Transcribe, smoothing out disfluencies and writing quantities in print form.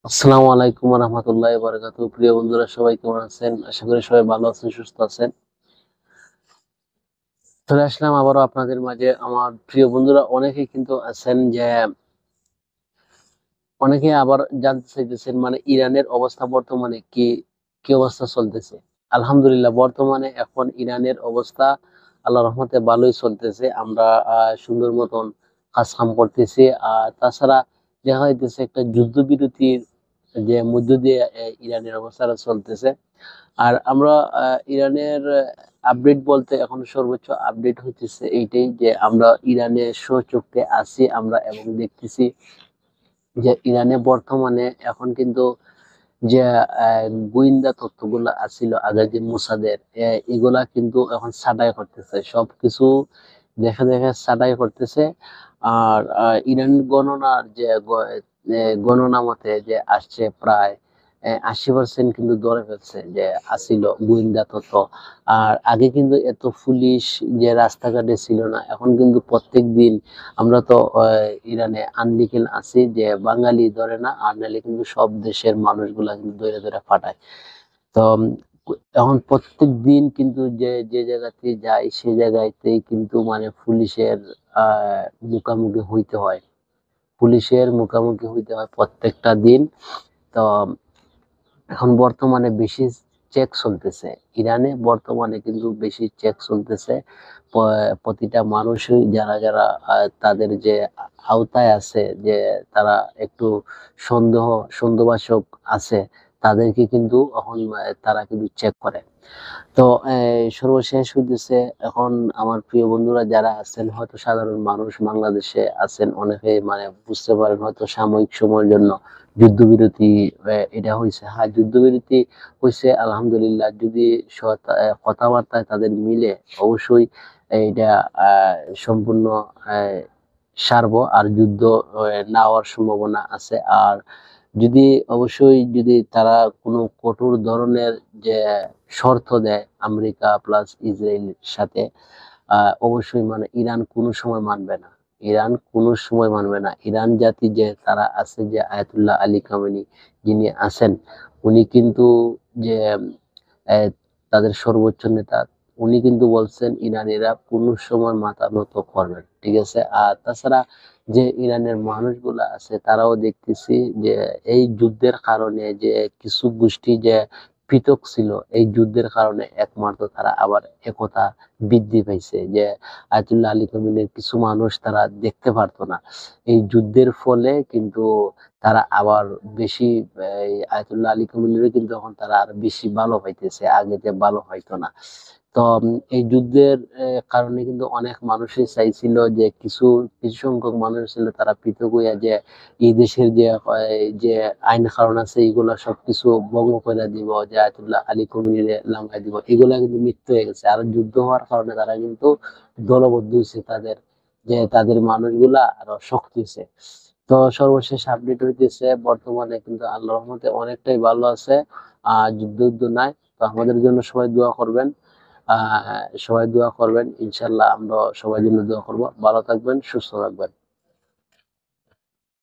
আসসালামু আলাইকুম রহমতুল্লাহ বারাকাতুহু। প্রিয় বন্ধুরা, সবাই কেমন আছেন? আশা করি সবাই ভালো আছেন, সুস্থ আছেন। চলে আসলাম আবারও আপনাদের মাঝে। আমার প্রিয় বন্ধুরা অনেকেই কিন্তু আছেন যে অনেকে আবার জানতে চাইতেছেন, মানে ইরানের অবস্থা বর্তমানে কি কি অবস্থা চলতেছে। আলহামদুলিল্লাহ, বর্তমানে এখন ইরানের অবস্থা আল্লাহ রহমতে ভালোই চলতেছে। আমরা সুন্দর মতন কাজ কাম করতেছি। আর তাছাড়া দেখা যাইতেছে একটা যুদ্ধবিরতির যে মধ্য দিয়ে ইরানের অবস্থাটা চলতেছে। আর আমরা ইরানের আপডেট বলতে এখন সর্বোচ্চ আপডেট হইতেছে এইটাই যে আমরা ইরানে স্বচক্ষে আছি আমরা এবং দেখতেছি যে ইরানে বর্তমানে এখন কিন্তু যে গোয়েন্দা তথ্যগুলো আছিল আগে, যে মোসাদের এগুলা কিন্তু এখন ছাঁটাই করতেছে, সবকিছু দেখে দেখে ছাঁটাই করতেছে। আর ইরান গণনার যে গণনা মতে যে আসছে প্রায় 80% কিন্তু ধরে ফেলছে যে আসিল গোয়েন্দা তথ্য। আর আগে কিন্তু এত পুলিশ যে রাস্তাঘাটে ছিল না, এখন কিন্তু প্রত্যেক দিন আমরা তো ইরানে আনলিখেন আছি যে বাঙালি ধরে না, আর নাহলে কিন্তু সব দেশের মানুষগুলা কিন্তু ধরে ধরে ফাটায়। তো এখন প্রত্যেক দিন কিন্তু যে যে জায়গাতে যাই সে জায়গাতেই কিন্তু মানে পুলিশের আহ মুখামুখি হইতে হয়, পুলিশের মুখামুখি হইতে হয় প্রত্যেকটা দিন। তো এখন বর্তমানে বেশি চেক চলতেছে ইরানে, বর্তমানে কিন্তু বেশি চেক চলতেছে। প্রতিটা মানুষই যারা যারা তাদের যে আওতায় আছে, যে তারা একটু সন্দেহ সন্দেহবাচক আছে, তাদেরকে কিন্তু এখন তারা কিন্তু চেক করে। তো সর্বশেষ হইতেছে এখন আমার প্রিয় বন্ধুরা যারা আছেন, হয়তো সাধারণ মানুষ বাংলাদেশে আছেন, অনেকে মানে বুঝতে পারেন হয়তো সাময়িক সময়ের জন্য যুদ্ধবিরতি এটা হয়েছে। হ্যাঁ, যুদ্ধবিরতি হয়েছে আলহামদুলিল্লাহ। যদি কথাবার্তায় তাদের মিলে অবশ্যই এটা সম্পূর্ণ আহ, সারবো, আর যুদ্ধ না হওয়ার সম্ভাবনা আছে। আর যদি অবশ্যই যদি তারা কোনো কঠোর ধরনের যে শর্ত দেয় আমেরিকা প্লাস ইসরায়েলের সাথে, অবশ্যই মানে ইরান কোনো সময় মানবে না। ইরান কোনো সময় মানবে না। ইরান জাতি যে তারা আছে, যে আয়াতুল্লাহ আলী খামেনি যিনি আছেন, উনি কিন্তু যে আহ, তাদের সর্বোচ্চ নেতা, উনি কিন্তু বলছেন ইরানিরা কোনো সময় মাথা নত করবে না, ঠিক আছে। আর তাছাড়া যে ইরানের মানুষগুলা আছে তারাও দেখতেছি যে এই যুদ্ধের কারণে যে কিছু গোষ্ঠী যে পৃথক ছিল, এই যুদ্ধের কারণে একমাত্র তারা আবার একতা বৃদ্ধি পাইছে। যে আয়াতুল্লাহ আলী খামেনির কিছু মানুষ তারা দেখতে পারতো না, এই যুদ্ধের ফলে কিন্তু তারা আবার বেশি এই আয়াতুল্লাহ আলী খামেনিরও কিন্তু এখন তারা আর বেশি ভালো পাইতেছে, আগে যে ভালো হইতো না। তো এই যুদ্ধের কারণে কিন্তু অনেক মানুষই চাইছিল যে কিছু কিছু সংখ্যক মানুষ ছিল তারা পৃথক হইয়া যে এই দেশের যে যে আইন কারণ আছে এগুলা সবকিছু ভঙ্গ করে দিব, যে আয়াতুল্লাহ আলী কমিরে লাঙ্গাই দিব, এগুলা কিন্তু মৃত্যু হয়ে গেছে। আর যুদ্ধ হওয়ার কারণে তারা কিন্তু দলবদ্ধ হয়েছে, তাদের যে তাদের মানুষগুলা আরো শক্ত হয়েছে। তো সর্বশেষ আপডেট হইতেছে বর্তমানে কিন্তু আল্লাহর রহমতে অনেকটাই ভালো আছে। যুদ্ধ যুদ্ধ নাই। তো আমাদের জন্য সবাই দোয়া করবেন। সবাই দোয়া করবেন, ইনশাল্লাহ আমরা সবাই জন্য দোয়া করবো। ভালো থাকবেন, সুস্থ থাকবেন।